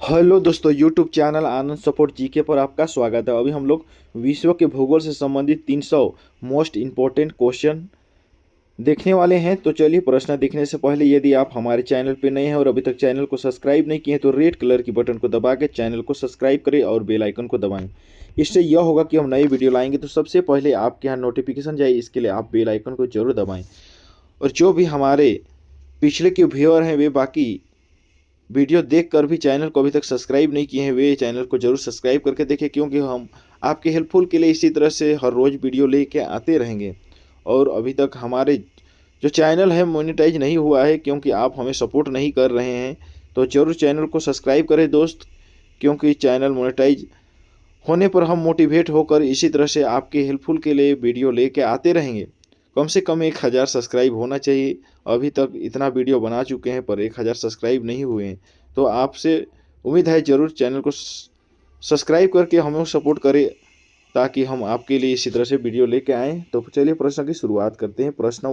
Hello दोस्तों, YouTube channel आनंद support GK पर आपका स्वागत है। अभी हम लोग विश्व के भूगोल से संबंधित 300 मोस्ट इम्पोर्टेंट क्वेश्चन देखने वाले हैं। तो चलिए, प्रश्न देखने से पहले यदि आप हमारे चैनल पर नए हैं और अभी तक चैनल को सब्सक्राइब नहीं किए हैं तो रेड कलर की बटन को दबा के चैनल को सब्सक्राइब करें और बेल आइकन को दबाएं। इससे यह होगा कि हम नई वीडियो लाएंगे तो सबसे पहले आपके यहाँ नोटिफिकेशन जाए। इसके लिए आप बेल आइकन को जरूर दबाएँ। और जो भी हमारे पिछले के व्यूअर हैं वे बाकी वीडियो देखकर भी चैनल को अभी तक सब्सक्राइब नहीं किए हैं, वे चैनल को जरूर सब्सक्राइब करके देखें, क्योंकि हम आपके हेल्पफुल के लिए इसी तरह से हर रोज़ वीडियो लेके आते रहेंगे। और अभी तक हमारे जो चैनल है मोनेटाइज नहीं हुआ है, क्योंकि आप हमें सपोर्ट नहीं कर रहे हैं। तो ज़रूर चैनल को सब्सक्राइब करें दोस्त, क्योंकि चैनल मोनेटाइज होने पर हम मोटिवेट होकर इसी तरह से आपके हेल्पफुल के लिए वीडियो लेके आते रहेंगे। कम से कम 1000 सब्सक्राइब होना चाहिए। अभी तक इतना वीडियो बना चुके हैं पर 1000 सब्सक्राइब नहीं हुए हैं। तो आपसे उम्मीद है ज़रूर चैनल को सब्सक्राइब करके हमें सपोर्ट करें, ताकि हम आपके लिए इसी तरह से वीडियो लेके आएँ। तो चलिए प्रश्न की शुरुआत करते हैं। प्रश्न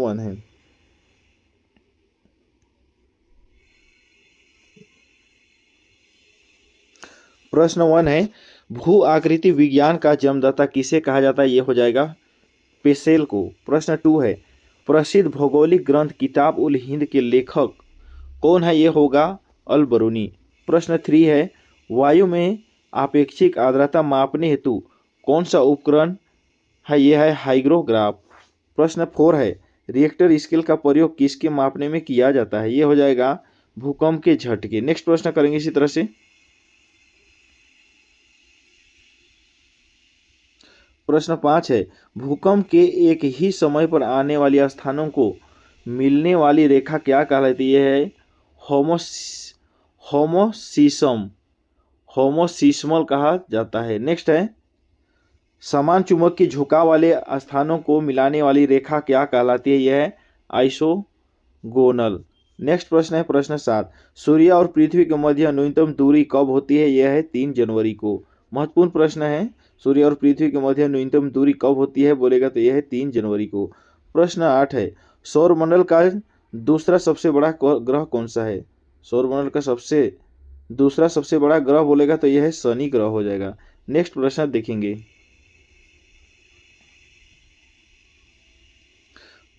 1 है, भू आकृति विज्ञान का जन्मदाता किसे कहा जाता है? ये हो जाएगा पेसेल को। प्रश्न 2 है, प्रसिद्ध भौगोलिक ग्रंथ किताब उल हिंद के लेखक कौन है? ये होगा अल बरूनी। प्रश्न 3 है, वायु में आपेक्षिक आर्द्रता मापने हेतु कौन सा उपकरण है? ये है हाइग्रोग्राफ। प्रश्न 4 है, रिएक्टर स्केल का प्रयोग किसके मापने में किया जाता है? ये हो जाएगा भूकंप के झटके। नेक्स्ट प्रश्न करेंगे इसी तरह से। प्रश्न 5 है, भूकंप के एक ही समय पर आने वाली स्थानों को मिलने वाली रेखा क्या कहलाती है? होमोसिसम होमोसिस्मल कहा जाता है। नेक्स्ट है, समान चुंबकीय झुकाव वाले स्थानों को मिलाने वाली रेखा क्या कहलाती है? यह है आइसोगोनल। नेक्स्ट प्रश्न है प्रश्न 7, सूर्य और पृथ्वी के मध्य न्यूनतम दूरी कब होती है? यह है 3 जनवरी को। महत्वपूर्ण प्रश्न है, सूर्य और पृथ्वी के मध्य न्यूनतम दूरी कब होती है बोलेगा तो यह है 3 जनवरी को। प्रश्न 8 है, सौरमंडल का दूसरा सबसे बड़ा ग्रह कौन सा है? सौरमंडल का दूसरा सबसे बड़ा ग्रह बोलेगा तो यह है शनि ग्रह हो जाएगा। नेक्स्ट प्रश्न देखेंगे।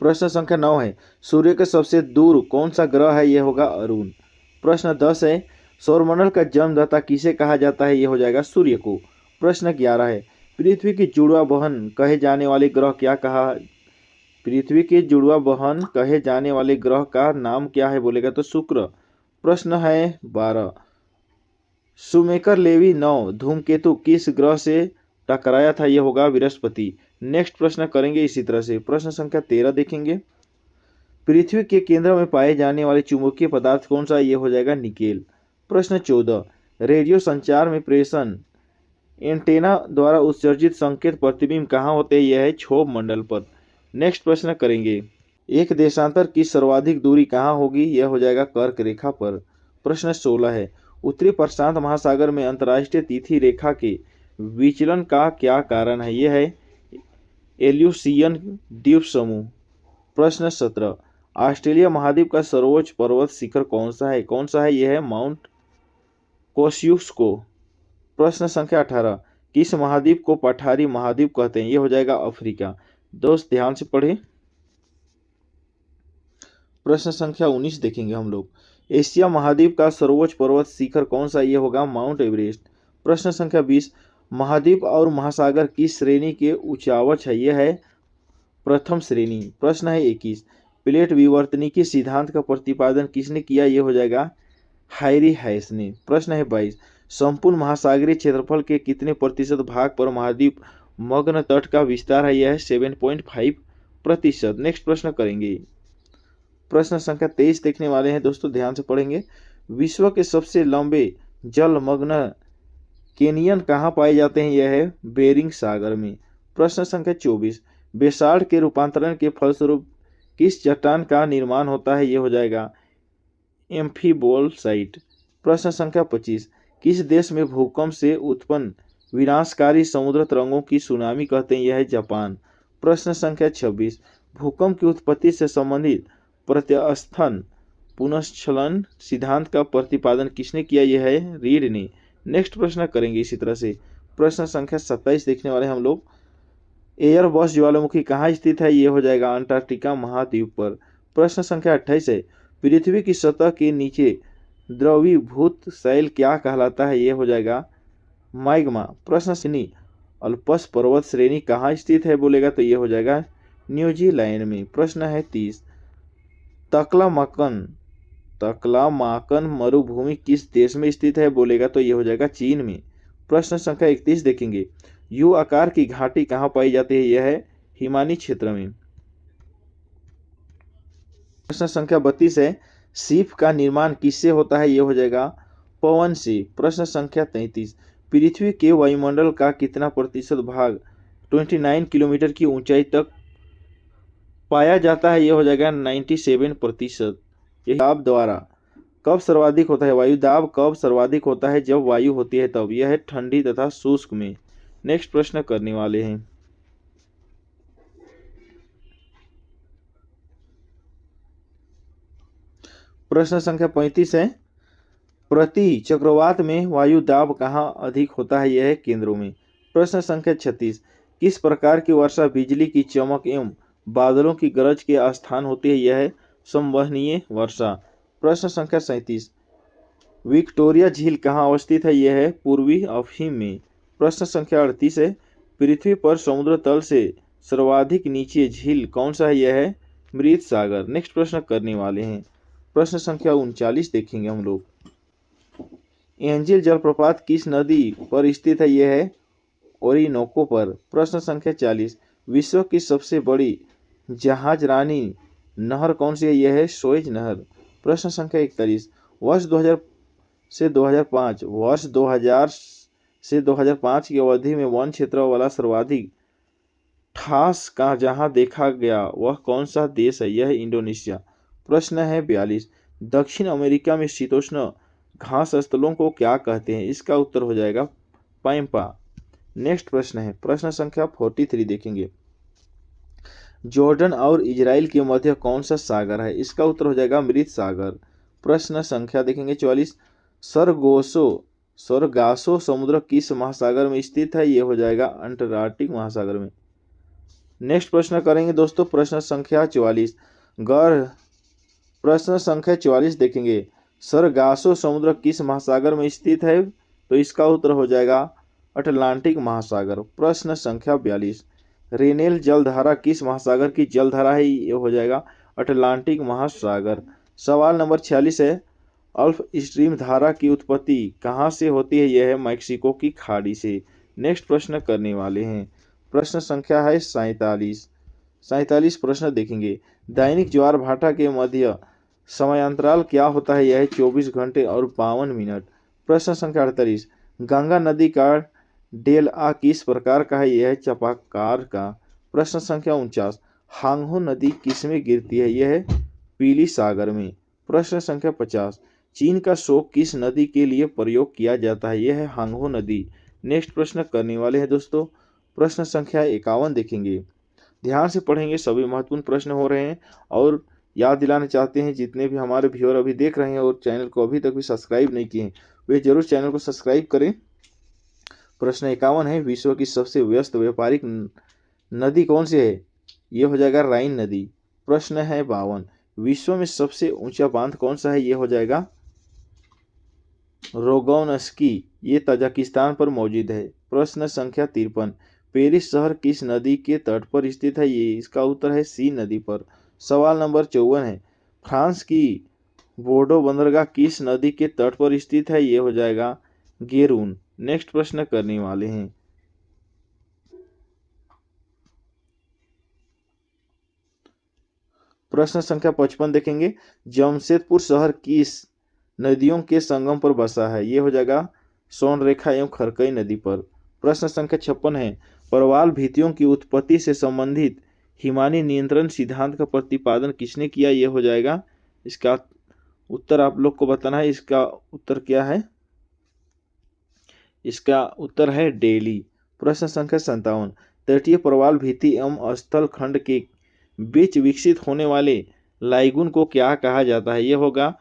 प्रश्न संख्या 9 है, सूर्य के सबसे दूर कौन सा ग्रह है? यह होगा अरुण। प्रश्न 10 है, सौरमंडल का जन्मदाता किसे कहा जाता है? यह हो जाएगा सूर्य को। प्रश्न 11 है, पृथ्वी की जुड़वा बहन कहे जाने वाले ग्रह क्या कहा? पृथ्वी के जुड़वा बहन कहे जाने वाले ग्रह का नाम क्या है बोलेगा तो शुक्र। प्रश्न है 12, शुमेकर लेवी 9 धूमकेतु किस ग्रह से टकराया था? यह होगा बृहस्पति। नेक्स्ट प्रश्न करेंगे इसी तरह से। प्रश्न संख्या 13 देखेंगे, पृथ्वी के केंद्र में पाए जाने वाले चुंबकीय पदार्थ कौन सा? यह हो जाएगा निकेल। प्रश्न 14, रेडियो संचार में प्रेषण एंटेना द्वारा उत्सर्जित संकेत प्रतिबिंब कहाँ होते हैं? यह है क्षोभ मंडल पर। नेक्स्ट प्रश्न करेंगे, एक देशांतर की सर्वाधिक दूरी कहाँ होगी? यह हो जाएगा कर्क रेखा पर। प्रश्न 16 है, उत्तरी प्रशांत महासागर में अंतर्राष्ट्रीय तिथि रेखा के विचलन का क्या कारण है? यह है एल्यूसियन द्वीप समूह। प्रश्न 17, ऑस्ट्रेलिया महाद्वीप का सर्वोच्च पर्वत शिखर कौन सा है? यह है माउंट कोस्युस्को। प्रश्न संख्या 18, किस महाद्वीप को पठारी महाद्वीप कहते हैं? यह हो जाएगा अफ्रीका। दोस्त ध्यान से पढ़ें। प्रश्न संख्या 19 देखेंगे हम लोग, एशिया महाद्वीप का सर्वोच्च पर्वत शिखर कौन सा? यह होगा माउंट एवरेस्ट। प्रश्न संख्या 20, महाद्वीप और महासागर किस श्रेणी के उच्चावच है? यह है प्रथम श्रेणी। प्रश्न है 21, प्लेट विवर्तनिकी सिद्धांत का प्रतिपादन किसने किया? यह हो जाएगा हैरी हैस ने। प्रश्न है 22, संपूर्ण महासागरीय क्षेत्रफल के कितने प्रतिशत भाग पर महाद्वीप मग्न तट का विस्तार है? यह है 7.5%। नेक्स्ट प्रश्न करेंगे। प्रश्न संख्या 23 देखने वाले हैं दोस्तों, ध्यान से पढ़ेंगे। विश्व के सबसे लंबे जलमग्न केनियन कहाँ पाए जाते हैं? यह है बेरिंग सागर में। प्रश्न संख्या 24, बेसाल्ट के रूपांतरण के फलस्वरूप किस चट्टान का निर्माण होता है? यह हो जाएगा एम्फीबोलसाइट। प्रश्न संख्या 25, किस देश में भूकंप से उत्पन्न विनाशकारी समुद्र तरंगों की सुनामी कहते हैं? यह है जापान। प्रश्न संख्या 26, भूकंप की उत्पत्ति से संबंधित प्रत्यस्थन पुनश्चलन सिद्धांत का प्रतिपादन किसने किया? यह है रीड ने। नेक्स्ट प्रश्न करेंगे इसी तरह से। प्रश्न संख्या 27 देखने वाले हम लोग। एयरबस ज्वालामुखी कहाँ स्थित है? ये हो जाएगा अंटार्कटिका महाद्वीप पर। प्रश्न संख्या 28 है। पृथ्वी की सतह के नीचे द्रवीभूत शैल क्या कहलाता है? ये हो जाएगा मैग्मा। प्रश्न श्रेणी अल्पस पर्वत श्रेणी कहाँ स्थित है बोलेगा तो ये हो जाएगा न्यूजीलैंड में। प्रश्न है 30। तकलामाकन मरुभूमि किस देश में स्थित है बोलेगा तो ये हो जाएगा चीन में। प्रश्न संख्या 31 देखेंगे। यू आकार की घाटी कहाँ पाई जाती है? यह है हिमानी क्षेत्र में। प्रश्न संख्या 32 है। सीप का निर्माण किससे होता है? यह हो जाएगा पवन से। प्रश्न संख्या 33। पृथ्वी के वायुमंडल का कितना प्रतिशत भाग 29 किलोमीटर की ऊंचाई तक पाया जाता है? यह हो जाएगा 97%। यह दाब द्वारा कब सर्वाधिक होता है? वायु दाब कब सर्वाधिक होता है? जब वायु होती है तब। यह है ठंडी तथा शुष्क में। नेक्स्ट प्रश्न करने वाले हैं। प्रश्न संख्या 35 है। प्रति चक्रवात में वायु दाब कहाँ अधिक होता है? यह है केंद्रों में। प्रश्न संख्या 36। किस प्रकार की वर्षा बिजली की चमक एवं बादलों की गरज के स्थान होती है? यह है संवहनीय वर्षा। प्रश्न संख्या 37। विक्टोरिया झील कहाँ अवस्थित है? यह है पूर्वी अफीम में। प्रश्न संख्या 38 है। पृथ्वी पर समुद्र तल से सर्वाधिक नीचे झील कौन सा है? यह है मृत सागर। नेक्स्ट प्रश्न करने वाले हैं। प्रश्न संख्या 39 देखेंगे हम लोग। एंजिल जलप्रपात किस नदी पर स्थित है? यह है ओरिनोको पर। प्रश्न संख्या 40। विश्व की सबसे बड़ी जहाजरानी नहर कौन सी है? यह है सुएज नहर। प्रश्न संख्या 41। वर्ष 2000 से 2005 की अवधि में वन क्षेत्र वाला सर्वाधिक ठास का जहां देखा गया वह कौन सा देश है? यह है इंडोनेशिया। प्रश्न है 42। दक्षिण अमेरिका में शीतोष्ण घास स्थलों को क्या कहते हैं? इसका उत्तर हो जाएगा पैम्पा। नेक्स्ट प्रश्न है। प्रश्न संख्या 43 देखेंगे। जॉर्डन और इजराइल के मध्य कौन सा सागर है? इसका उत्तर हो जाएगा मृत सागर। प्रश्न संख्या देखेंगे 44। सरगासो समुद्र किस महासागर में स्थित है? यह हो जाएगा अंटार्कटिक महासागर में। नेक्स्ट प्रश्न करेंगे दोस्तों। प्रश्न संख्या 44। प्रश्न संख्या 44 देखेंगे। सरगासो समुद्र किस महासागर में स्थित है? तो इसका उत्तर हो जाएगा अटलांटिक महासागर। प्रश्न संख्या 42। रेनेल जलधारा किस महासागर की जलधारा है? ये हो जाएगा अटलांटिक महासागर। सवाल नंबर 46 है। अल्फ स्ट्रीम धारा की उत्पत्ति कहाँ से होती है? यह है मैक्सिको की खाड़ी से। नेक्स्ट प्रश्न करने वाले हैं। प्रश्न संख्या है 47 प्रश्न देखेंगे। दैनिक ज्वार भाटा के मध्य समयांतराल क्या होता है? यह है 24 घंटे और 52 मिनट। प्रश्न संख्या 48। गंगा नदी का डेल आ किस प्रकार का है? यह है चपाकार का। प्रश्न संख्या 49। हांगहो नदी किसमें गिरती है? यह है पीली सागर में। प्रश्न संख्या 50। चीन का शोक किस नदी के लिए प्रयोग किया जाता है? यह है हांगहो नदी। नेक्स्ट प्रश्न करने वाले हैं दोस्तों। प्रश्न संख्या 51 देखेंगे। ध्यान से पढ़ेंगे, सभी महत्वपूर्ण प्रश्न हो रहे हैं। और याद दिलाना चाहते हैं जितने भी हमारे व्यूअर अभी देख रहे हैं और चैनल को अभी तक भी सब्सक्राइब नहीं किए हैं वे जरूर चैनल को सब्सक्राइब करें। प्रश्न 51 है। विश्व की सबसे व्यस्त व्यापारिक नदी कौन सी है? ये हो जाएगा राइन नदी। प्रश्न है 52। विश्व में सबसे ऊंचा बांध कौन सा है? ये हो जाएगा रोगौनस्की। ये तजाकिस्तान पर मौजूद है। प्रश्न संख्या 53। पेरिस शहर किस नदी के तट पर स्थित है? ये इसका उत्तर है सी नदी पर। सवाल नंबर 54 है। फ्रांस की बोर्डो बंदरगाह किस नदी के तट पर स्थित है? ये हो जाएगा गेरून। नेक्स्ट प्रश्न करने वाले हैं। प्रश्न संख्या 55 देखेंगे। जमशेदपुर शहर किस नदियों के संगम पर बसा है? ये हो जाएगा सोनरेखा एवं खरकई नदी पर। प्रश्न संख्या 56 है। प्रवाल भित्तियों की उत्पत्ति से संबंधित हिमानी नियंत्रण सिद्धांत का प्रतिपादन किसने किया? ये हो जाएगा, इसका उत्तर आप लोग को बताना है। इसका उत्तर क्या है? इसका उत्तर है डेली। प्रश्न संख्या 57। तटीय प्रवाल भित्ति एवं स्थल खंड के बीच विकसित होने वाले लाइगून को क्या कहा जाता है? ये होगा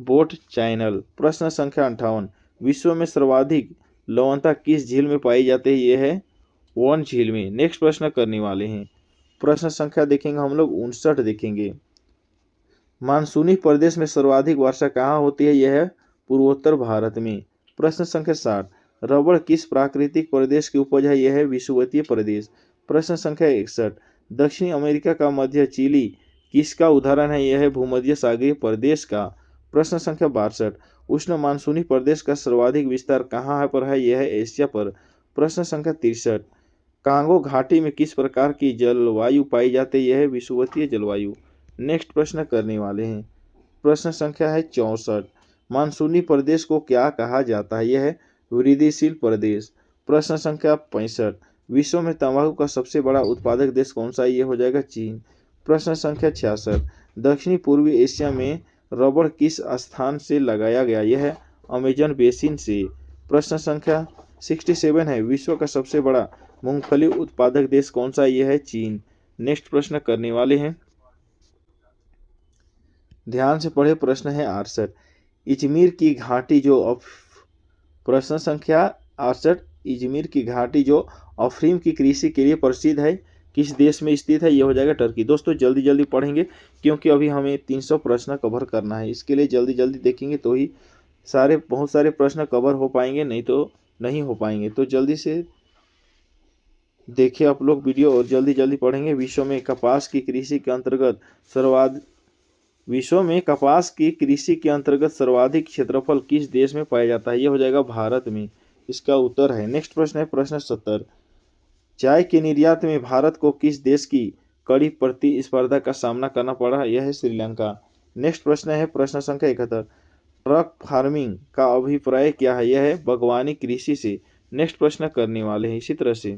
बोट चैनल। प्रश्न संख्या 58, विश्व में सर्वाधिक लवणता किस झील में पाई जाती है? ये है वन झील में। नेक्स्ट प्रश्न करने वाले हैं। प्रश्न संख्या देखेंगे हम लोग 59 देखेंगे। मानसूनी प्रदेश में सर्वाधिक वर्षा कहाँ होती है? यह है पूर्वोत्तर भारत में। प्रश्न संख्या 60, रबड़ किस प्राकृतिक प्रदेश की उपज है? यह है विषुवतीय प्रदेश। प्रश्न संख्या 61, दक्षिणी अमेरिका का मध्य चिली किसका उदाहरण है? यह है भूमध्य सागरीय प्रदेश का। प्रश्न संख्या 62, उष्ण मानसूनी प्रदेश का सर्वाधिक विस्तार कहाँ पर है? यह है एशिया पर। प्रश्न संख्या 63, कांगो घाटी में किस प्रकार की जलवायु पाई जाती है? यह है विषुवतीय जलवायु। नेक्स्ट प्रश्न करने वाले हैं। प्रश्न संख्या है 64, मानसूनी प्रदेश को क्या कहा जाता है? यह है वृद्धिशील प्रदेश। प्रश्न संख्या 65, विश्व में तंबाकू का सबसे बड़ा उत्पादक देश कौन सा है? ये हो जाएगा चीन। प्रश्न संख्या 66, दक्षिणी पूर्वी एशिया में रबड़ किस स्थान से लगाया गया? यह है अमेजन बेसिन से। प्रश्न संख्या 67 है, विश्व का सबसे बड़ा मूंगफली उत्पादक देश कौन सा है? यह है चीन। नेक्स्ट प्रश्न करने वाले हैं, ध्यान से पढ़े। प्रश्न है 68, इजमीर की घाटी जो प्रश्न संख्या 68, इजमीर की घाटी जो अफीम की कृषि के लिए प्रसिद्ध है किस देश में स्थित है? ये हो जाएगा टर्की। दोस्तों जल्दी जल्दी पढ़ेंगे क्योंकि अभी हमें 300 प्रश्न कवर करना है, इसके लिए जल्दी जल्दी देखेंगे तो ही बहुत सारे प्रश्न कवर हो पाएंगे, नहीं तो नहीं हो पाएंगे। तो जल्दी से देखिए आप लोग वीडियो और जल्दी जल्दी पढ़ेंगे। विश्व में कपास की कृषि के अंतर्गत सर्वाधिक क्षेत्रफल किस देश में पाया जाता है? यह हो जाएगा भारत में, इसका उत्तर है। नेक्स्ट प्रश्न है प्रश्न 70, चाय के निर्यात में भारत को किस देश की कड़ी प्रतिस्पर्धा का सामना करना पड़ा? यह है श्रीलंका। नेक्स्ट प्रश्न है प्रश्न संख्या 71, ट्रक फार्मिंग का अभिप्राय क्या है? यह है बागवानी कृषि से। नेक्स्ट प्रश्न करने वाले हैं इसी तरह से।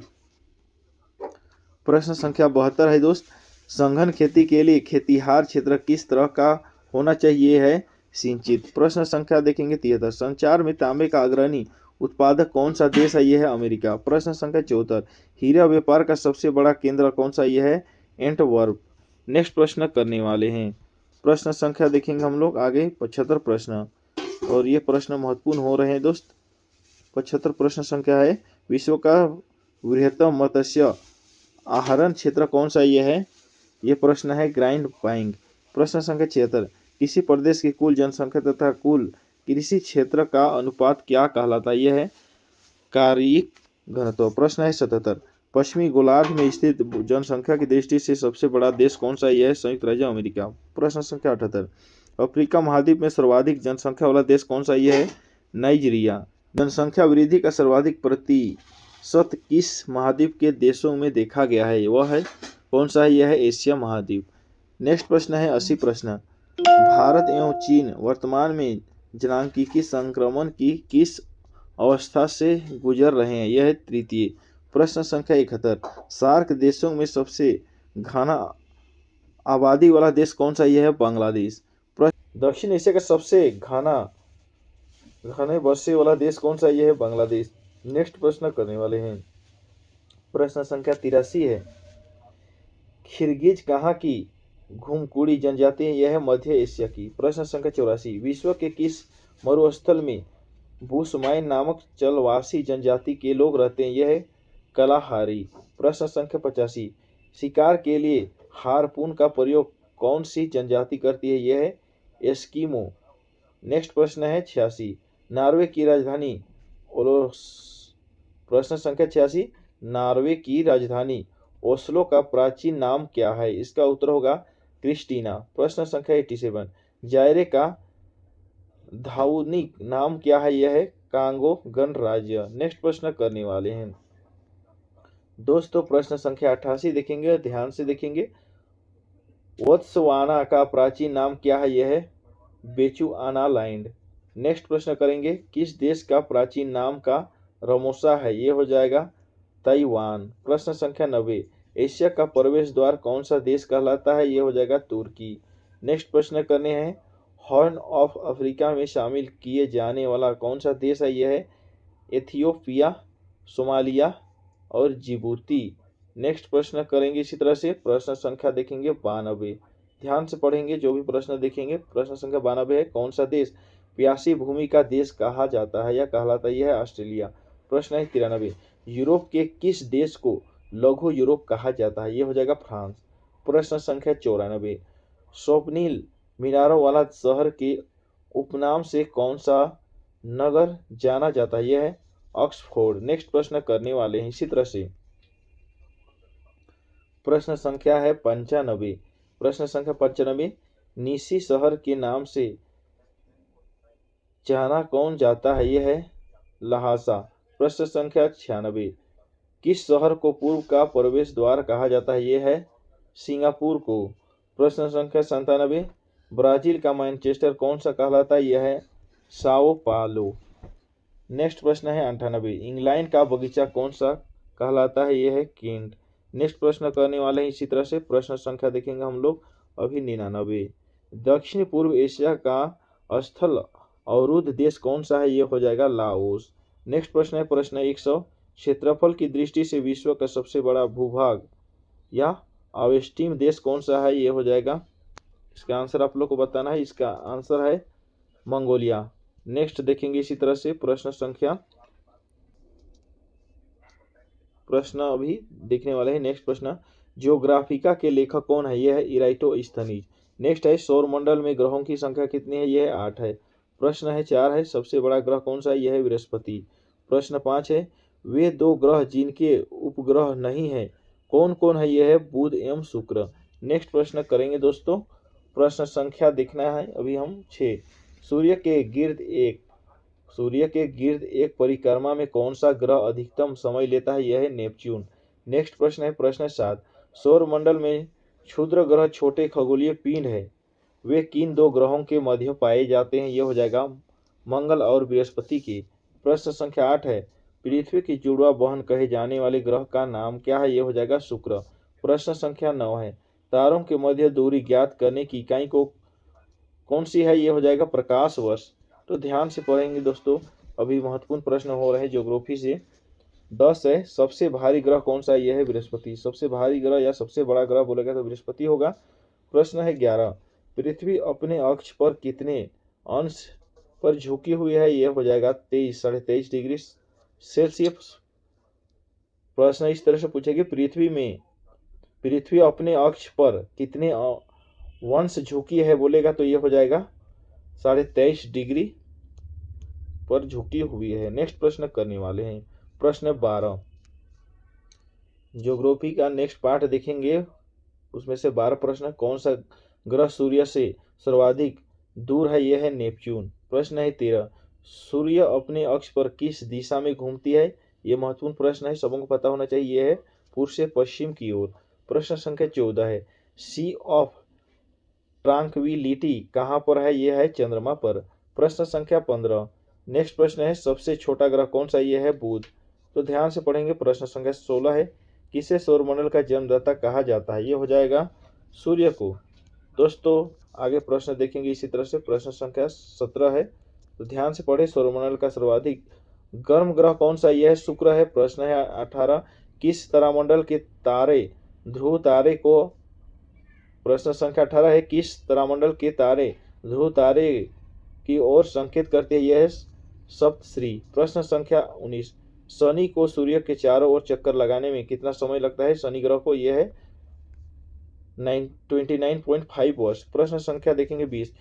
प्रश्न संख्या 72 है दोस्त, संघन खेती के लिए खेतिहार क्षेत्र किस तरह का होना चाहिए? है सिंचित। प्रश्न संख्या देखेंगे 73, संचार में तांबे का अग्रणी उत्पादक कौन सा देश है? यह है अमेरिका। प्रश्न संख्या 74, हीरा व्यापार का सबसे बड़ा केंद्र कौन सा? यह है एंटवर्प। नेक्स्ट प्रश्न करने वाले हैं। प्रश्न संख्या देखेंगे हम लोग आगे 75 प्रश्न, और ये प्रश्न महत्वपूर्ण हो रहे हैं दोस्त। 75 प्रश्न संख्या है, विश्व का वृहत्तम मत्स्य आहरण क्षेत्र कौन सा? यह प्रश्न है ग्रांड बैंक। प्रश्न संख्या 76, किसी प्रदेश की कुल जनसंख्या तथा कुल कृषि क्षेत्र का अनुपात क्या कहलाता है? यह है कार्यिक घनत्व। प्रश्न है 77, पश्चिमी गोलार्ध में स्थित जनसंख्या की दृष्टि से सबसे बड़ा देश कौन सा? यह है संयुक्त राज्य अमेरिका। प्रश्न संख्या 78, अफ्रीका महाद्वीप में सर्वाधिक जनसंख्या वाला देश कौन सा? यह है नाइजीरिया। जनसंख्या वृद्धि का सर्वाधिक प्रतिशत किस महाद्वीप के देशों में देखा गया है? वह है कौन सा है? यह है एशिया महाद्वीप। नेक्स्ट प्रश्न है 80 प्रश्न, भारत एवं चीन वर्तमान में जनांकीय संक्रमण की किस अवस्था से गुजर रहे हैं? यह है तृतीय। प्रश्न संख्या 71, सार्क देशों में सबसे घना आबादी वाला देश कौन सा? यह है बांग्लादेश। दक्षिण एशिया का सबसे घने बसे वाला देश कौन सा? यह है बांग्लादेश। नेक्स्ट प्रश्न करने वाले हैं। प्रश्न संख्या 83 है, खिरगिज कहाँ की घुमकुड़ी जनजाति है? यह है मध्य एशिया की। प्रश्न संख्या 84, विश्व के किस मरुस्थल में बुशमैन नामक जलवासी जनजाति के लोग रहते हैं? यह है कलाहारी। प्रश्न संख्या 85, शिकार के लिए हार्पून का प्रयोग कौन सी जनजाति करती है? यह है एस्किमो। नेक्स्ट प्रश्न है 86, नॉर्वे की राजधानी प्रश्न संख्या 86, नॉर्वे की राजधानी ओस्लो का प्राचीन नाम क्या है? इसका उत्तर होगा क्रिस्टीना। प्रश्न संख्या 87, जायरे का धार्मिक नाम क्या है? यह है कांगो गणराज्य। नेक्स्ट प्रश्न करने वाले हैं दोस्तों। प्रश्न संख्या 88 देखेंगे, ध्यान से देखेंगे। बोत्सवाना का प्राचीन नाम क्या है? यह है बेचुआनालैंड। नेक्स्ट प्रश्न करेंगे, किस देश का प्राचीन नाम का रमोसा है? यह हो जाएगा ताइवान। प्रश्न संख्या 90, एशिया का प्रवेश द्वार कौन सा देश कहलाता है? यह हो जाएगा तुर्की। नेक्स्ट प्रश्न करने हैं, हॉर्न ऑफ अफ्रीका में शामिल किए जाने वाला कौन सा देश है? यह है एथियोपिया, सोमालिया और जिबूती। नेक्स्ट प्रश्न करेंगे इसी तरह से। प्रश्न संख्या देखेंगे 92, ध्यान से पढ़ेंगे जो भी प्रश्न देखेंगे। प्रश्न संख्या 92 है, कौन सा देश प्यासी भूमि का देश कहा जाता है या कहलाता है? यह है ऑस्ट्रेलिया। प्रश्न है 93, यूरोप के किस देश को लघु यूरोप कहा जाता है? यह हो जाएगा फ्रांस। प्रश्न संख्या 94, स्वप्निल मीनारों वाला शहर के उपनाम से कौन सा नगर जाना जाता है? यह है ऑक्सफोर्ड। नेक्स्ट प्रश्न करने वाले हैं इसी तरह से। प्रश्न संख्या है 95। प्रश्न संख्या 95, निसी शहर के नाम से जाना कौन जाता है? यह है लहासा। प्रश्न संख्या 96, किस शहर को पूर्व का प्रवेश द्वार कहा जाता है? यह है सिंगापुर को। प्रश्न संख्या 97, ब्राजील का मैनचेस्टर कौन सा कहलाता है? यह है साओ पालो। नेक्स्ट प्रश्न है 98, इंग्लैंड का बगीचा कौन सा कहलाता है? यह है केंट। नेक्स्ट प्रश्न करने वाले हैं इसी तरह से। प्रश्न संख्या देखेंगे हम लोग अभी 99, दक्षिण पूर्व एशिया का स्थल अवरुद्ध देश कौन सा है? यह हो जाएगा लाओस। नेक्स्ट प्रश्न है प्रश्न 100, क्षेत्रफल की दृष्टि से विश्व का सबसे बड़ा भूभाग या अवेस्टीम देश कौन सा है? यह हो जाएगा, इसका आंसर आप लोग को बताना है, इसका आंसर है मंगोलिया। नेक्स्ट देखेंगे इसी तरह से प्रश्न अभी देखने वाले हैं। नेक्स्ट प्रश्न, जियोग्राफिका के लेखक कौन है? यह है इराटोस्थनीज। नेक्स्ट है सौरमंडल में ग्रहों की संख्या कितनी है? यह है 8 है। प्रश्न है 4 है, सबसे बड़ा ग्रह कौन सा है? यह है बृहस्पति। प्रश्न 5 है, वे 2 ग्रह जिनके उपग्रह नहीं है कौन कौन है? यह है बुध एवं शुक्र। नेक्स्ट प्रश्न करेंगे दोस्तों। प्रश्न संख्या देखना है अभी हम 6, सूर्य के गिर्द एक परिक्रमा में कौन सा ग्रह अधिकतम समय लेता है? यह है नेपच्यून। नेक्स्ट प्रश्न है प्रश्न 7, सौरमंडल में क्षुद्र ग्रह छोटे खगोलीय पिंड है, वे किन 2 ग्रहों के मध्य पाए जाते हैं? यह हो जाएगा मंगल और बृहस्पति की। प्रश्न संख्या 8 है, पृथ्वी की जुड़वा बहन कहे जाने वाले ग्रह का नाम क्या है? यह हो जाएगा शुक्र। प्रश्न संख्या 9 है, तारों के मध्य दूरी ज्ञात करने की इकाई को कौन सी है? यह हो जाएगा प्रकाश वर्ष। तो ध्यान से पढ़ेंगे दोस्तों, अभी महत्वपूर्ण प्रश्न हो रहे हैं ज्योग्राफी से। 10 है, सबसे भारी ग्रह कौन सा है? यह है बृहस्पति। सबसे भारी ग्रह या सबसे बड़ा ग्रह बोलेगा तो बृहस्पति होगा। प्रश्न है 11, पृथ्वी अपने अक्ष पर कितने अंश पर झुकी हुई है? यह हो जाएगा 23 साढ़े 23 डिग्री सेल्सियस। प्रश्न इस तरह से पूछेगी, पृथ्वी अपने अक्ष पर कितने अंश झुकी है बोलेगा तो यह हो जाएगा 23.5 डिग्री पर झुकी हुई है। नेक्स्ट प्रश्न करने वाले हैं प्रश्न 12, ज्योग्राफी का नेक्स्ट पार्ट देखेंगे, उसमें से 12 प्रश्न, कौन सा ग्रह सूर्य से सर्वाधिक दूर है? यह है नेपच्यून। प्रश्न है 13, सूर्य अपने अक्ष पर किस दिशा में घूमती है? यह महत्वपूर्ण प्रश्न है, सबको पता होना चाहिए। यह है पूर्व से पश्चिम की ओर। प्रश्न संख्या 14 है, सी ऑफ ट्रांक्विलिटी कहाँ पर है? यह है चंद्रमा पर। प्रश्न संख्या 15, नेक्स्ट प्रश्न है, सबसे छोटा ग्रह कौन सा? यह है बुध। तो ध्यान से पढ़ेंगे। प्रश्न संख्या 16 है, किसे सौरमंडल का जन्मदाता कहा जाता है? यह हो जाएगा सूर्य को। दोस्तों आगे प्रश्न देखेंगे इसी तरह से। प्रश्न संख्या 17 है, तो ध्यान से पढ़े, सौरमंडल का सर्वाधिक गर्म ग्रह कौन सा? यह है शुक्र है। प्रश्न है 18, किस तारामंडल के तारे ध्रुव तारे को प्रश्न संख्या 18 है, किस तारामंडल के तारे ध्रुव तारे की ओर संकेत करते हैं? यह है सप्तश्री। प्रश्न संख्या 19, शनि को सूर्य के चारों ओर चक्कर लगाने में कितना समय लगता है? शनि ग्रह को यह है 29.5 वर्ष। प्रश्न संख्या देखेंगे 20,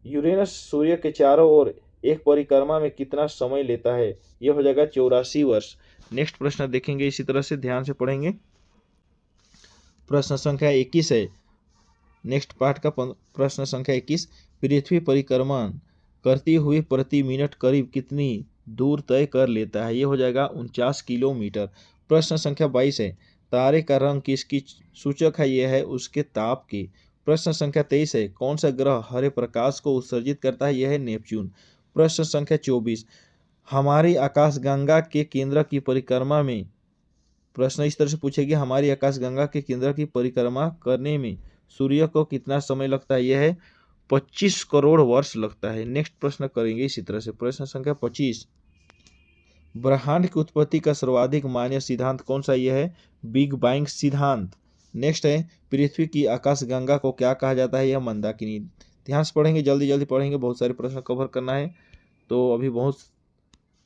यूरेनस सूर्य के चारों ओर एक परिक्रमा में कितना समय लेता है? यह हो जाएगा 84 वर्ष। नेक्स्ट प्रश्न देखेंगे इसी तरह से, ध्यान से पढ़ेंगे। प्रश्न संख्या 21 है, नेक्स्ट पार्ट का प्रश्न संख्या 21, पृथ्वी परिक्रमा करती हुई प्रति मिनट करीब कितनी दूर तय कर लेता है? यह हो जाएगा 49 किलोमीटर। प्रश्न संख्या 22 है, तारे का रंग किसकी सूचक है? यह है उसके ताप की। प्रश्न संख्या 23 है, कौन सा ग्रह हरे प्रकाश को उत्सर्जित करता है? यह है नेपच्यून। प्रश्न संख्या 24, हमारी आकाशगंगा के केंद्र की परिक्रमा में, प्रश्न इस तरह से पूछेगी, हमारी आकाशगंगा के केंद्र की परिक्रमा करने में सूर्य को कितना समय लगता है? यह है 25 करोड़ वर्ष लगता है। नेक्स्ट प्रश्न करेंगे इसी तरह से। प्रश्न संख्या 25, ब्रह्मांड की उत्पत्ति का सर्वाधिक मान्य सिद्धांत कौन सा? यह है बिग बैंग सिद्धांत। नेक्स्ट है पृथ्वी की आकाशगंगा को क्या कहा जाता है, यह मंदाकिनी। ध्यान से पढ़ेंगे, जल्दी जल्दी पढ़ेंगे, बहुत सारे प्रश्न कवर करना है तो अभी बहुत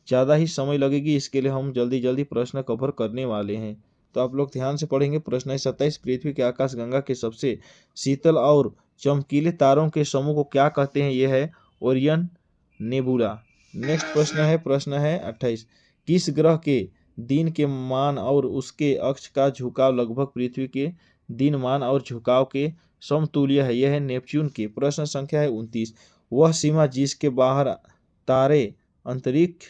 ज़्यादा ही समय लगेगी, इसके लिए हम जल्दी जल्दी प्रश्न कवर करने वाले हैं। तो आप लोग ध्यान से पढ़ेंगे। प्रश्न है 27, पृथ्वी के आकाशगंगा के सबसे शीतल और चमकीले तारों के समूह को क्या कहते हैं, यह है ओरियन नेबुला। नेक्स्ट प्रश्न है 28, किस ग्रह के दिन के मान और उसके अक्ष का झुकाव लगभग पृथ्वी के दिन मान और झुकाव के समतुल्य है, यह है नेपच्यून के। प्रश्न संख्या है 29, वह सीमा जिसके बाहर तारे अंतरिक्ष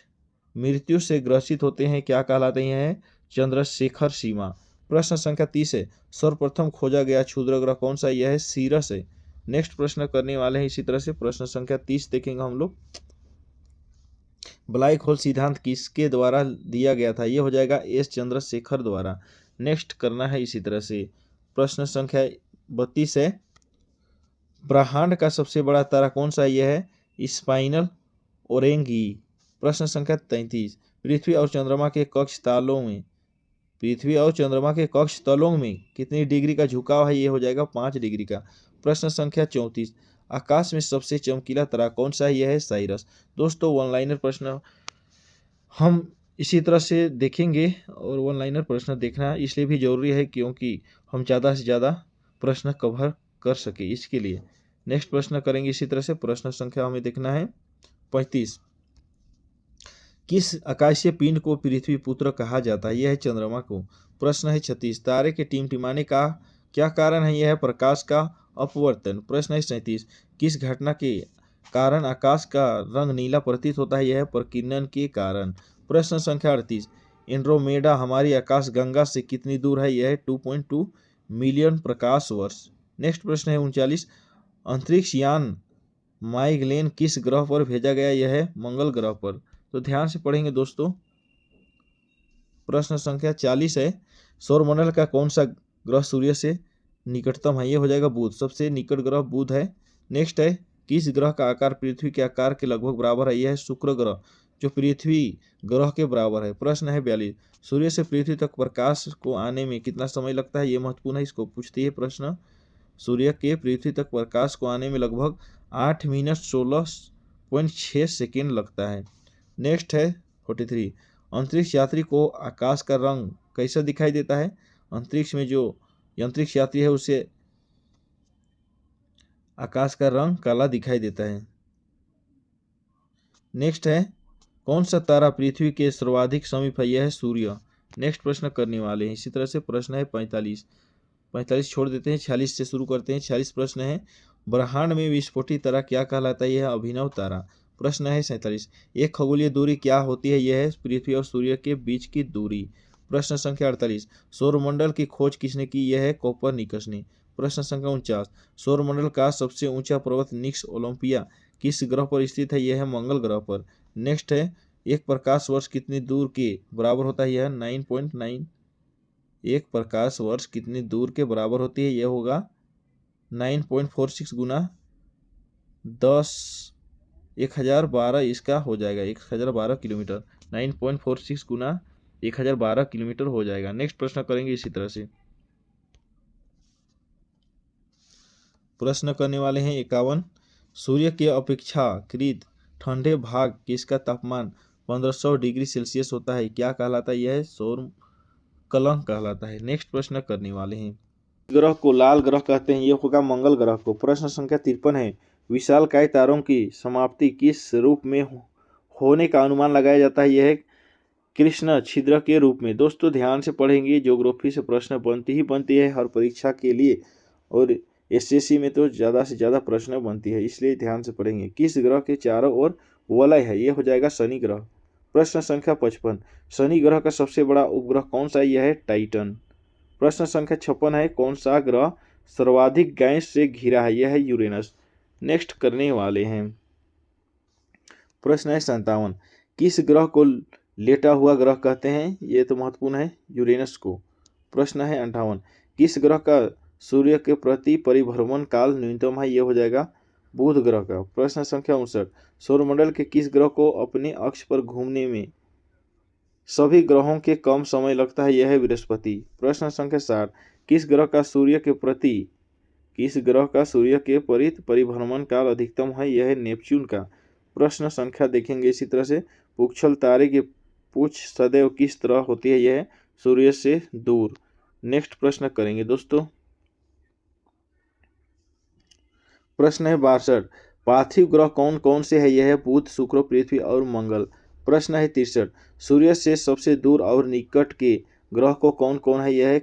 मृत्यु से ग्रसित होते हैं क्या कहलाते हैं, चंद्रशेखर सीमा। प्रश्न संख्या 30 है, सर्वप्रथम खोजा गया क्षुद्र ग्रह कौन सा, यह है सीरस है। नेक्स्ट प्रश्न करने वाले हैं इसी तरह से। प्रश्न संख्या 30 देखेंगे हम लोग, ब्लैक होल सिद्धांत किसके द्वारा दिया गया था, यह हो जाएगा एस चंद्रशेखर द्वारा। नेक्स्ट करना है इसी तरह से। प्रश्न संख्या 32 है, ब्रह्मांड का सबसे बड़ा तारा कौन सा, यह है स्पाइनल ओरेंगी। प्रश्न संख्या 33, पृथ्वी और चंद्रमा के कक्ष तलों में कितनी डिग्री का झुकाव है, यह हो जाएगा 5 डिग्री का। प्रश्न संख्या 34, आकाश में सबसे चमकीला तारा कौन सा है, यह है साइरस। दोस्तों वन लाइनर प्रश्न हम इसी तरह से देखेंगे और वन लाइनर प्रश्न देखना इसलिए भी जरूरी है क्योंकि हम ज़्यादा से ज़्यादा प्रश्न कवर कर सके, इसके लिए। नेक्स्ट प्रश्न करेंगे इसी तरह से। प्रश्न संख्या हमें देखना है 35, किस आकाशीय पिंड को पृथ्वी पुत्र कहा जाता है, यह है चंद्रमा को। प्रश्न है 36, तारे के टिमटिमाने का क्या कारण है, यह है प्रकाश का अपवर्तन। प्रश्न है 37, किस घटना के कारण आकाश का रंग नीला प्रतीत होता है, यह है प्रकीर्णन के कारण। प्रश्न संख्या 38, एंड्रोमेडा हमारी आकाश गंगा से कितनी दूर है, यह है 2.2 मिलियन प्रकाश वर्ष। नेक्स्ट प्रश्न है 39, अंतरिक्ष यान माइगलेन किस ग्रह पर भेजा गया, यह है मंगल ग्रह पर। तो ध्यान से पढ़ेंगे दोस्तों। प्रश्न संख्या 40 है, सौरमंडल का कौन सा ग्रह सूर्य से निकटतम है, यह हो जाएगा बुध, सबसे निकट ग्रह बुध है। नेक्स्ट है, किस ग्रह का आकार पृथ्वी के आकार के लगभग बराबर है, यह है शुक्र ग्रह जो पृथ्वी ग्रह के बराबर है। प्रश्न है 42, सूर्य से पृथ्वी तक प्रकाश को आने में कितना समय लगता है, यह महत्वपूर्ण है, इसको पूछती है प्रश्न। सूर्य के पृथ्वी तक प्रकाश को आने में लगभग 8 मिनट 16.6 सेकेंड लगता है। नेक्स्ट है 43, अंतरिक्ष यात्री को आकाश का रंग कैसा दिखाई देता है, अंतरिक्ष में जो अंतरिक्ष यात्री है उसे आकाश का रंग काला दिखाई देता है। नेक्स्ट है, कौन सा तारा पृथ्वी के सर्वाधिक समीप है, यह है सूर्य। नेक्स्ट प्रश्न करने वाले हैं इसी तरह से। प्रश्न है 45 छोड़ देते हैं, 46 से शुरू करते हैं। 46 प्रश्न है, ब्रह्मांड में विस्फोटित तारा क्या कहलाता है, यह है अभिनव तारा। प्रश्न है 47, एक खगोलीय दूरी क्या होती है, यह है पृथ्वी और सूर्य के बीच की दूरी। प्रश्न संख्या 48, सौरमंडल की खोज किसने की, यह है कोपरनिकस ने। प्रश्न संख्या 49, सौरमंडल का सबसे ऊंचा पर्वत निक्स ओलंपिया किस ग्रह पर स्थित है, यह है मंगल ग्रह पर। नेक्स्ट है, एक प्रकाश वर्ष कितनी दूर के बराबर होता है, यह है 9.9। एक प्रकाश वर्ष कितनी दूर के बराबर होती है, यह होगा 9.46 गुना 1012, इसका हो जाएगा 1012 किलोमीटर। 9.46 गुना 1012 किलोमीटर हो जाएगा। नेक्स्ट प्रश्न करेंगे इसी तरह से। प्रश्न करने वाले हैं 51, सूर्य के अपेक्षाकृत ठंडे भाग किसका तापमान 1500 डिग्री सेल्सियस होता है, क्या कहलाता है, यह है सौर कलंक कहलाता है। नेक्स्ट प्रश्न करने वाले हैं, ग्रह को लाल ग्रह कहते हैं, यह होगा मंगल ग्रह को। प्रश्न संख्या 53 है, विशालकाय तारों की समाप्ति किस रूप में होने का अनुमान लगाया जाता है, यह है कृष्ण छिद्र के रूप में। दोस्तों ध्यान से पढ़ेंगे, ज्योग्राफी से प्रश्न बनती है हर परीक्षा के लिए, और एसएससी में तो ज़्यादा से ज़्यादा प्रश्न बनती है, इसलिए ध्यान से पढ़ेंगे। किस ग्रह के चारों ओर वलय है, यह हो जाएगा शनि ग्रह। प्रश्न संख्या 55, शनि ग्रह का सबसे बड़ा उपग्रह कौन सा है, यह है टाइटन। प्रश्न संख्या 56 है, कौन सा ग्रह सर्वाधिक गैस से घिरा है, यह है यूरेनस। नेक्स्ट करने वाले हैं। प्रश्न है 57, किस ग्रह को लेटा हुआ ग्रह कहते हैं, यह तो महत्वपूर्ण है, यूरेनस को। प्रश्न है 58, किस ग्रह का सूर्य के प्रति परिभ्रमण काल न्यूनतम है, यह हो जाएगा बुध ग्रह का। प्रश्न संख्या 59, सौरमंडल के किस ग्रह को अपने अक्ष पर घूमने में सभी ग्रहों के कम समय लगता है, यह है बृहस्पति। प्रश्न संख्या 60, किस ग्रह का सूर्य के परिभ्रमण काल अधिकतम है? यह है नेपच्यून का। प्रश्न संख्या देखेंगे इसी तरह से, पुच्छल तारे की पूछ सदैव किस तरह होती है? यह है सूर्य से दूर। नेक्स्ट प्रश्न करेंगे दोस्तों, प्रश्न है 62, पार्थिव ग्रह कौन कौन से है? यह है बुध, शुक्र, पृथ्वी और मंगल। प्रश्न है 63, सूर्य से सबसे दूर और निकट के ग्रह को कौन कौन है? यह है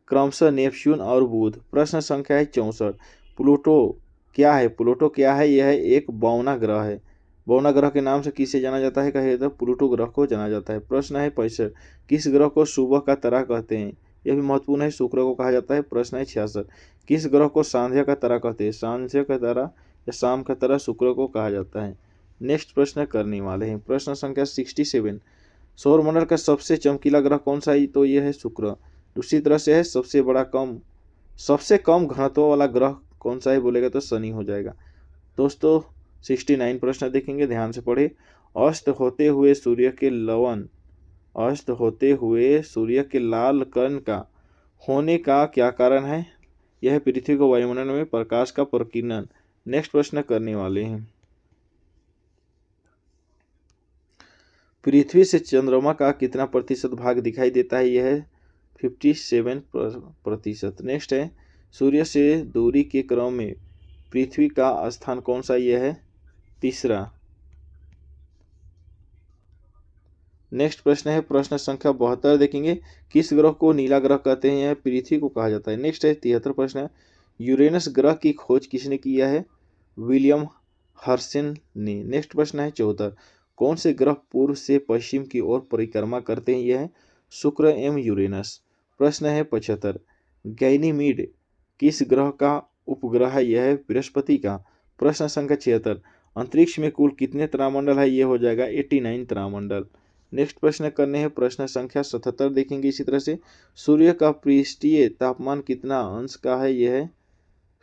क्रमशः नेपच्यून और बुध। प्रश्न संख्या है 64, प्लूटो क्या है? प्लूटो क्या है? यह एक बौना ग्रह है। बौना ग्रह के नाम से किसे जाना जाता है? कहिए तो प्लूटो ग्रह को जाना जाता है। प्रश्न है 65, किस ग्रह को सुबह का तारा कहते हैं? यह भी महत्वपूर्ण है, शुक्र को कहा जाता है। प्रश्न है 66, किस ग्रह को सांध्य का तारा कहते हैं? सांध्य का तारा या शाम का तारा शुक्र को कहा जाता है। नेक्स्ट प्रश्न करने वाले हैं, प्रश्न संख्या 67, सौरमंडल का सबसे चमकीला ग्रह कौन सा है? तो यह है शुक्र। दूसरी तरह से है सबसे कम घनत्व वाला ग्रह कौन सा है बोलेगा तो शनि हो जाएगा। दोस्तों 69 प्रश्न देखेंगे, ध्यान से पढ़े। अस्त होते हुए सूर्य के लाल कर्ण का होने का क्या कारण है? यह पृथ्वी को वायुमंडल में प्रकाश का प्रकीर्णन। नेक्स्ट प्रश्न करने वाले हैं, पृथ्वी से चंद्रमा का कितना प्रतिशत भाग दिखाई देता है? यह है 57%। नेक्स्ट है, सूर्य से दूरी के क्रम में पृथ्वी का स्थान कौन सा? यह है तीसरा। नेक्स्ट प्रश्न है प्रश्न संख्या 72 देखेंगे, किस ग्रह को नीला ग्रह कहते हैं? यह पृथ्वी को कहा जाता है। नेक्स्ट है 73 प्रश्न है, यूरेनस ग्रह की खोज किसने किया है? विलियम हर्सन ने। नेक्स्ट प्रश्न है 74, कौन से ग्रह पूर्व से पश्चिम की ओर परिक्रमा करते हैं? यह है शुक्र एवं यूरेनस। प्रश्न है 75, गैनीमीड किस ग्रह का उपग्रह है? यह है बृहस्पति का। प्रश्न संख्या 76, अंतरिक्ष में कुल कितने तारामंडल है? यह हो जाएगा 89 तारामंडल। नेक्स्ट प्रश्न करने हैं प्रश्न संख्या 77 देखेंगे इसी तरह से, सूर्य का पृष्ठीय तापमान कितना अंश का है? यह है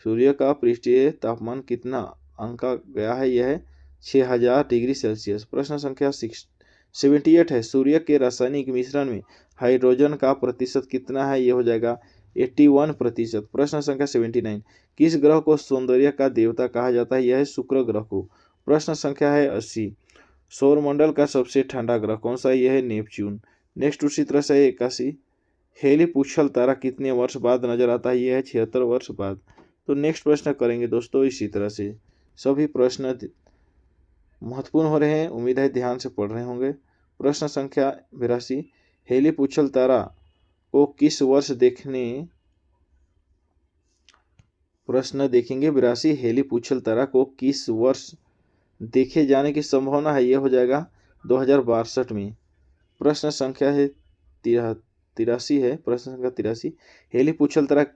सूर्य का पृष्ठीय तापमान कितना आंका गया है? यह है 6000 डिग्री सेल्सियस। प्रश्न संख्या 78 है, सूर्य के रासायनिक मिश्रण में हाइड्रोजन का प्रतिशत कितना है? यह हो जाएगा 81%। प्रश्न संख्या 79, किस ग्रह को सौंदर्य का देवता कहा जाता है? यह है शुक्र ग्रह को। प्रश्न संख्या है 80, सौरमंडल का सबसे ठंडा ग्रह कौन सा है? यह है नेपच्यून। नेक्स्ट उसी तरह से 81, हेली पुच्छल तारा कितने वर्ष बाद नजर आता है? यह है 76 वर्ष बाद। तो नेक्स्ट प्रश्न करेंगे दोस्तों इसी तरह से, सभी प्रश्न महत्वपूर्ण हो रहे हैं, उम्मीद है ध्यान से पढ़ रहे होंगे। प्रश्न संख्या 82, हेली पुच्छल तारा को किस वर्ष प्रश्न देखेंगे 82, हेली पुच्छल तारा को किस वर्ष देखे जाने की संभावना है? यह हो जाएगा 2062 में। प्रश्न संख्या है 83 है, प्रश्न संख्या 83, हेली पुच्छल तारा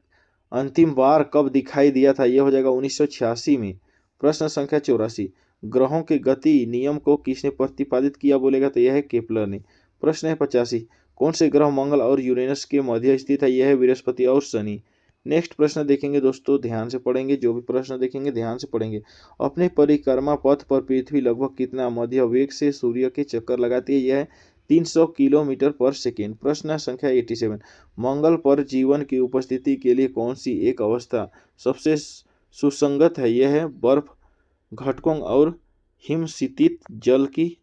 अंतिम बार कब दिखाई दिया था? यह हो जाएगा 1986 में। प्रश्न संख्या 84, ग्रहों के गति नियम को किसने प्रतिपादित किया बोलेगा तो यह है केपलर ने। प्रश्न है 85, कौन से ग्रह मंगल और यूरेनस के मध्य स्थित है? यह है बृहस्पति और शनि। नेक्स्ट प्रश्न देखेंगे दोस्तों, ध्यान से पढ़ेंगे, जो भी प्रश्न देखेंगे ध्यान से पढ़ेंगे। अपने परिक्रमा पथ पर पृथ्वी लगभग कितना मध्य वेग से सूर्य के चक्कर लगाती है? यह है 300 किलोमीटर पर सेकेंड। प्रश्न संख्या 87, मंगल पर जीवन की उपस्थिति के लिए कौन सी एक अवस्था सबसे सुसंगत है? यह है बर्फ घटकों और हिमशीतित जल की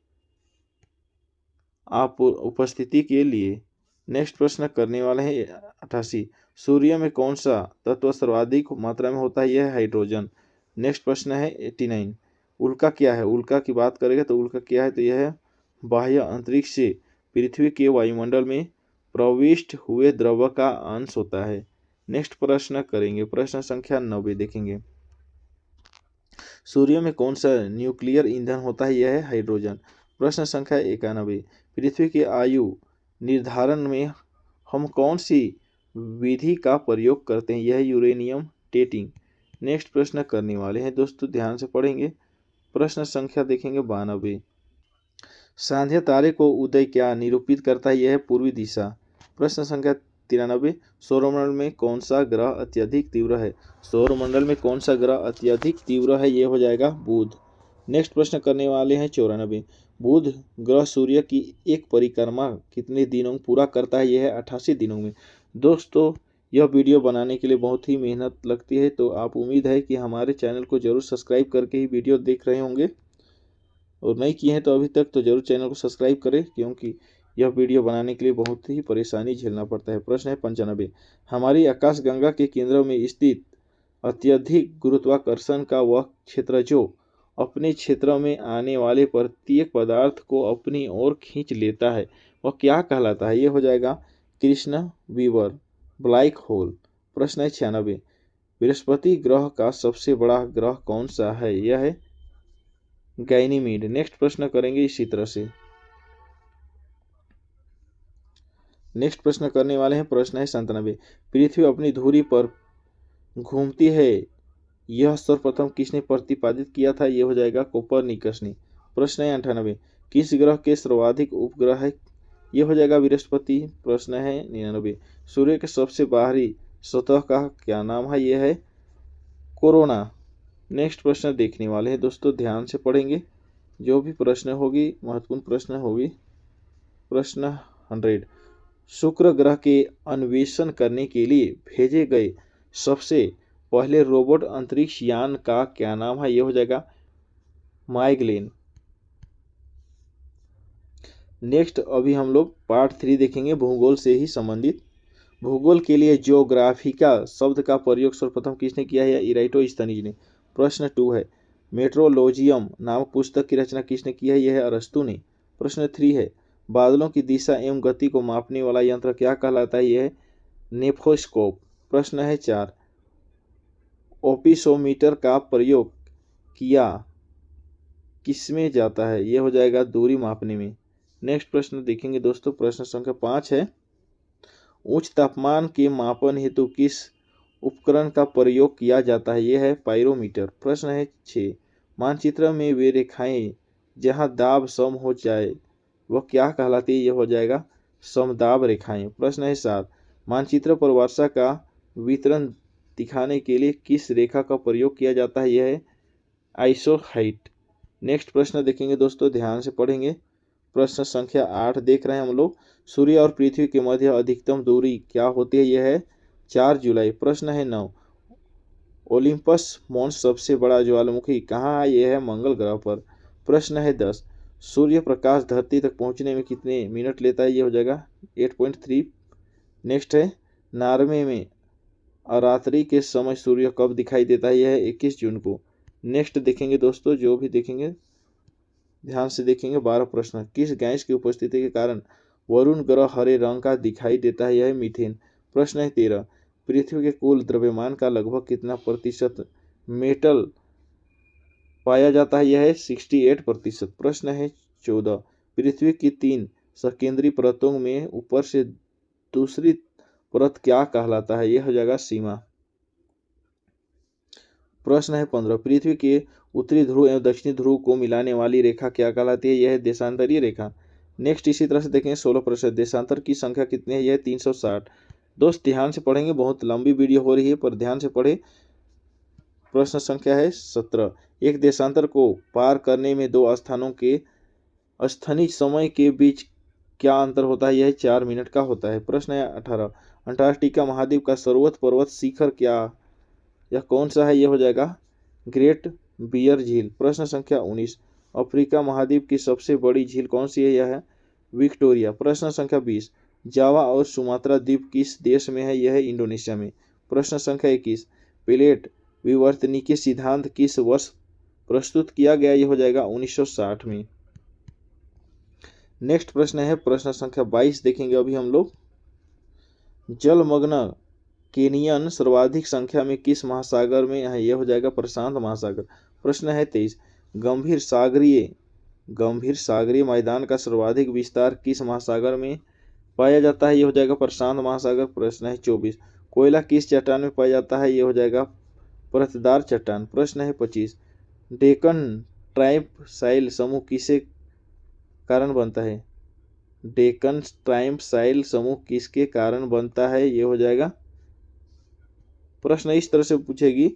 उपस्थिति के लिए। नेक्स्ट प्रश्न करने वाले हैं 88, सूर्य में कौन सा तत्व सर्वाधिक मात्रा में होता है? यह है हाइड्रोजन। नेक्स्ट प्रश्न है 89, उल्का क्या है? उल्का की बात करेंगे तो उल्का क्या है तो यह है बाह्य अंतरिक्ष से पृथ्वी के वायुमंडल में प्रविष्ट हुए द्रव का अंश होता है। नेक्स्ट प्रश्न करेंगे प्रश्न संख्या 90 देखेंगे, सूर्य में कौन सा न्यूक्लियर ईंधन होता है? यह है हाइड्रोजन। प्रश्न संख्या 91, पृथ्वी की आयु निर्धारण में हम कौन सी विधि का प्रयोग करते हैं? यह है यूरेनियम डेटिंग। नेक्स्ट प्रश्न करने वाले हैं दोस्तों, ध्यान से पढ़ेंगे। प्रश्न संख्या देखेंगे 92, सांध्य तारे को उदय क्या निरूपित करता है? यह है पूर्वी दिशा। प्रश्न संख्या 93, सौरमंडल में कौन सा ग्रह अत्यधिक तीव्र है? सौरमंडल में कौन सा ग्रह अत्यधिक तीव्र है? यह हो जाएगा बुध। नेक्स्ट प्रश्न करने वाले हैं 94, बुध ग्रह सूर्य की एक परिक्रमा कितने दिनों में पूरा करता है? यह है 88 दिनों में। दोस्तों यह वीडियो बनाने के लिए बहुत ही मेहनत लगती है, तो आप उम्मीद है कि हमारे चैनल को जरूर सब्सक्राइब करके ही वीडियो देख रहे होंगे, और नहीं किए हैं तो अभी तक तो जरूर चैनल को सब्सक्राइब करें, क्योंकि यह वीडियो बनाने के लिए बहुत ही परेशानी झेलना पड़ता है। प्रश्न है 95। हमारी आकाशगंगा के केंद्र में स्थित अत्यधिक गुरुत्वाकर्षण का वह क्षेत्र जो अपने क्षेत्र में आने वाले प्रत्येक पदार्थ को अपनी ओर खींच लेता है, वह क्या कहलाता है? ये हो जाएगा कृष्ण वीवर ब्लैक होल। प्रश्न है 96। बृहस्पति ग्रह का सबसे बड़ा ग्रह कौन सा है? यह है गैनीमीड। नेक्स्ट प्रश्न करेंगे इसी तरह से। नेक्स्ट प्रश्न करने वाले हैं। प्रश्न है 97। पृथ्वी अपनी धुरी पर घूमती है, यह सर्वप्रथम किसने प्रतिपादित किया था? यह हो जाएगा कोपरनिकस ने। प्रश्न है 98। किस ग्रह के सर्वाधिक उपग्रह है? यह हो जाएगा बृहस्पति। प्रश्न है 99। सूर्य के सबसे बाहरी सतह का क्या नाम है? यह है कोरोना। नेक्स्ट प्रश्न देखने वाले हैं दोस्तों, ध्यान से पढ़ेंगे, जो भी प्रश्न होगी महत्वपूर्ण प्रश्न होगी। प्रश्न 100। शुक्र ग्रह के अन्वेषण करने के लिए भेजे गए सबसे पहले रोबोट अंतरिक्ष यान का क्या नाम है? यह हो जाएगा माइगलेन। नेक्स्ट अभी हम लोग पार्ट 3 देखेंगे, भूगोल से ही संबंधित। भूगोल के लिए ज्योग्राफिका शब्द का प्रयोग सर्वप्रथम किसने किया है? इराटोस्थनीज ने। प्रश्न 2 है। मेट्रोलॉजियम नामक पुस्तक की रचना किसने की है? यह है अरस्तु ने। प्रश्न 3 है। बादलों की दिशा एवं गति को मापने वाला यंत्र क्या कहलाता है? यह है नेफोस्कोप। प्रश्न है 4। ओपिसोमीटर का प्रयोग किया किसमें जाता है? यह हो जाएगा दूरी मापने में। नेक्स्ट प्रश्न देखेंगे दोस्तों, प्रश्न संख्या 5 है। उच्च तापमान के मापन हेतु किस उपकरण का प्रयोग किया जाता है? यह है पाइरोमीटर। प्रश्न है 6। मानचित्र में वे रेखाएं जहां दाब सम हो जाए वह क्या कहलाती है? यह हो जाएगा समदाब रेखाएं। प्रश्न है 7। मानचित्र पर वर्षा का वितरण दिखाने के लिए किस रेखा का प्रयोग किया जाता है? यह है आइसोहाइट। नेक्स्ट प्रश्न देखेंगे दोस्तों, ध्यान से पढ़ेंगे। प्रश्न संख्या 8 देख रहे हैं हम लोग। सूर्य और पृथ्वी के मध्य अधिकतम दूरी क्या होती है? यह है 4 जुलाई। प्रश्न है 9। ओलिम्पस मॉन्स सबसे बड़ा ज्वालामुखी कहाँ है? यह है मंगल ग्रह पर। प्रश्न है 10। सूर्य प्रकाश धरती तक पहुंचने में कितने मिनट लेता है? यह हो जाएगा 8.3। नेक्स्ट है नॉर्वे में अरात्रि के समय सूर्य कब दिखाई देता है? यह है 21 जून को। नेक्स्ट देखेंगे दोस्तों, जो भी देखेंगे ध्यान से देखेंगे। 12 प्रश्न। किस गैस की उपस्थिति के कारण वरुण ग्रह हरे रंग का दिखाई देता है? यह है मीथेन। प्रश्न है 13। पृथ्वी के कुल द्रव्यमान का लगभग कितना प्रतिशत मेटल पाया जाता है? यह है 68%। प्रश्न है 14। पृथ्वी की 3 सकेंद्री परतों में ऊपर से दूसरी परत क्या कहलाता है? यह हो जाएगा सीमा। प्रश्न है 15। पृथ्वी के उत्तरी ध्रुव एवं दक्षिणी ध्रुव को मिलाने वाली रेखा क्या कहलाती है? यह है देशांतरीय रेखा। नेक्स्ट इसी तरह से देखेंगे 16 प्रश्न। देशांतर की संख्या कितनी है? यह है 360। दोस्त ध्यान से पढ़ेंगे, बहुत लंबी वीडियो हो रही है पर ध्यान से पढ़े। प्रश्न संख्या है 17। एक देशांतर को पार करने में दो स्थानों के स्थानीय समय के बीच क्या अंतर होता है? यह 4 मिनट का होता है। प्रश्न है 18। अंटार्कटिका महाद्वीप का सर्वोच्च पर्वत शिखर क्या यह कौन सा है? यह हो जाएगा ग्रेट बियर झील। प्रश्न संख्या 19। अफ्रीका महाद्वीप की सबसे बड़ी झील कौन सी है? यह है विक्टोरिया। प्रश्न संख्या 20। जावा और सुमात्रा द्वीप किस देश में है? यह है इंडोनेशिया में। प्रश्न संख्या 21। प्लेट विवर्तनिकी सिद्धांत किस वर्ष प्रस्तुत किया गया? यह हो जाएगा 1960 में। नेक्स्ट प्रश्न है प्रश्न संख्या 22 देखेंगे अभी हम लोग। जलमग्न केनियन सर्वाधिक संख्या में किस महासागर में है? यह हो जाएगा प्रशांत महासागर। प्रश्न है 23। गंभीर सागरीय मैदान का सर्वाधिक विस्तार किस महासागर में पाया जाता है? यह हो जाएगा प्रशांत महासागर। प्रश्न है 24। कोयला किस चट्टान में पाया जाता है? यह हो जाएगा परतदार चट्टान। प्रश्न है 25। डेक्कन ट्राइपसाइल समूह किसे कारण बनता है? डेक्कन ट्राइपसाइल समूह किसके कारण बनता है? यह हो जाएगा प्रश्न इस तरह से पूछेगी।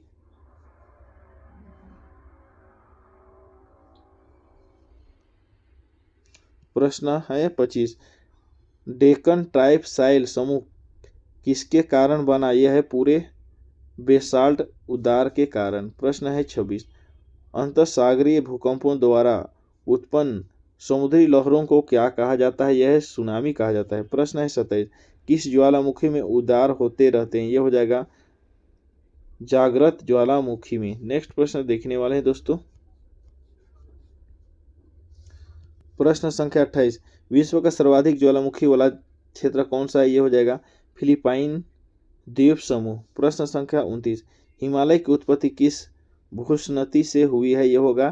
प्रश्न है 25। डेक्कन ट्राइपसाइल समूह किसके कारण बना? यह है पूरे बेसाल्ट उद्गार के कारण। प्रश्न है 26, अंतरसागरीय भूकंपों द्वारा उत्पन्न समुद्री लहरों को क्या कहा जाता है? यह सुनामी कहा जाता है। प्रश्न है 27, किस ज्वालामुखी में उद्गार होते रहते हैं? यह हो जाएगा जागृत ज्वालामुखी में। नेक्स्ट प्रश्न देखने वाले हैं दोस्तों, प्रश्न संख्या 28, विश्व का सर्वाधिक ज्वालामुखी वाला क्षेत्र कौन सा है? यह हो जाएगा फिलिपाइन द्वीप समूह। प्रश्न संख्या 29, हिमालय की उत्पत्ति किस भूस्नति से हुई है? यह होगा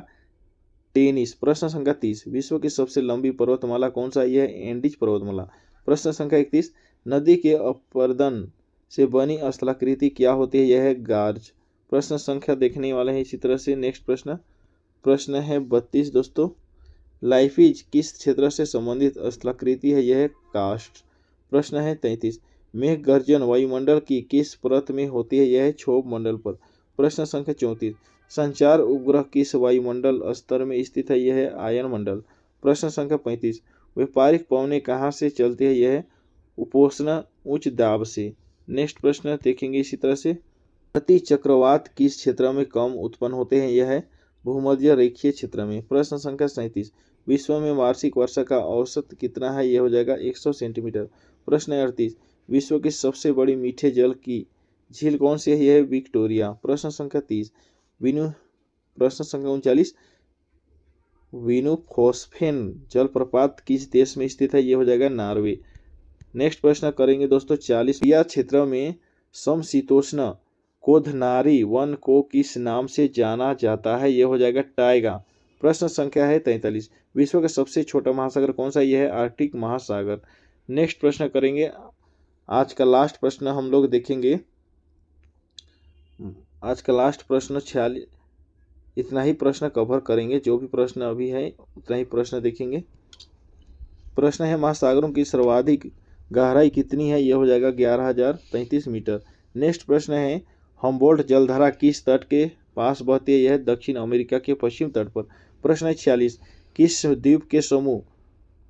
टेनिस। प्रश्न संख्या 30, विश्व की सबसे लंबी पर्वतमाला कौन सा है? यह एंडीज पर्वतमाला। प्रश्न संख्या 31, नदी के अपरदन से बनी स्थलाकृति क्या होती है? यह है गार्ज। प्रश्न संख्या देखने वाले हैं इसी तरह से। नेक्स्ट प्रश्न है 32 दोस्तों, लाइफिज किस क्षेत्र से संबंधित स्थलाकृति है? यह है कास्ट। प्रश्न है 33, मेघ गर्जन वायुमंडल की किस परत में होती है? यह है क्षोभ मंडल पर। प्रश्न संख्या 34, संचार उपग्रह किस वायुमंडल स्तर में स्थित है? यह है आयन मंडल। प्रश्न संख्या 35, व्यापारिक पवनें कहाँ से चलती है? यह है उपोष्ण उच्च दाब से। नेक्स्ट प्रश्न देखेंगे इसी तरह से, प्रति चक्रवात किस क्षेत्र में कम उत्पन्न होते हैं? यह है भूमध्य रेखीय क्षेत्र में। प्रश्न संख्या 37, विश्व में वार्षिक वर्षा का औसत कितना है? यह हो जाएगा 100 सेंटीमीटर। प्रश्न 38, विश्व की सबसे बड़ी मीठे जल की झील कौन सी है? यह है विक्टोरिया। प्रश्न संख्या 30, प्रश्न संख्या 39, विनुफोस्फेन जलप्रपात किस देश में स्थित है? यह हो जाएगा नॉर्वे। नेक्स्ट प्रश्न करेंगे दोस्तों 40, यह क्षेत्र में समशीतोष्ण कोधनारी वन को किस नाम से जाना जाता है? यह हो जाएगा टाइगा। प्रश्न संख्या है 43, विश्व का सबसे छोटा महासागर कौन सा? यह है आर्कटिक महासागर। नेक्स्ट प्रश्न करेंगे, आज का लास्ट प्रश्न हम लोग देखेंगे, आज का लास्ट प्रश्न 46, इतना ही प्रश्न कवर करेंगे, जो भी प्रश्न अभी है उतना ही प्रश्न देखेंगे। प्रश्न है महासागरों की सर्वाधिक गहराई कितनी है? यह हो जाएगा 11,033 मीटर। नेक्स्ट प्रश्न है, हम्बोल्ट जलधारा किस तट के पास बहती है? यह दक्षिण अमेरिका के पश्चिम तट पर। प्रश्न है 46, किस द्वीप के समूह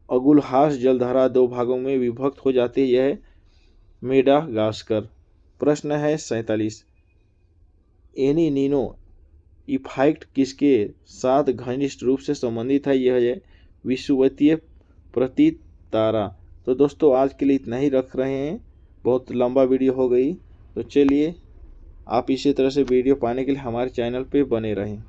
अगुलहास जलधारा दो भागों में विभक्त हो जाती है? यह है मेडागास्कर। प्रश्न है 47, एनी नीनो इफेक्ट किसके साथ घनिष्ठ रूप से संबंधित है? यह है विषुवतीय प्रतीत तारा। तो दोस्तों आज के लिए इतना ही रख रहे हैं, बहुत लंबा वीडियो हो गई। तो चलिए आप इसी तरह से वीडियो पाने के लिए हमारे चैनल पे बने रहें।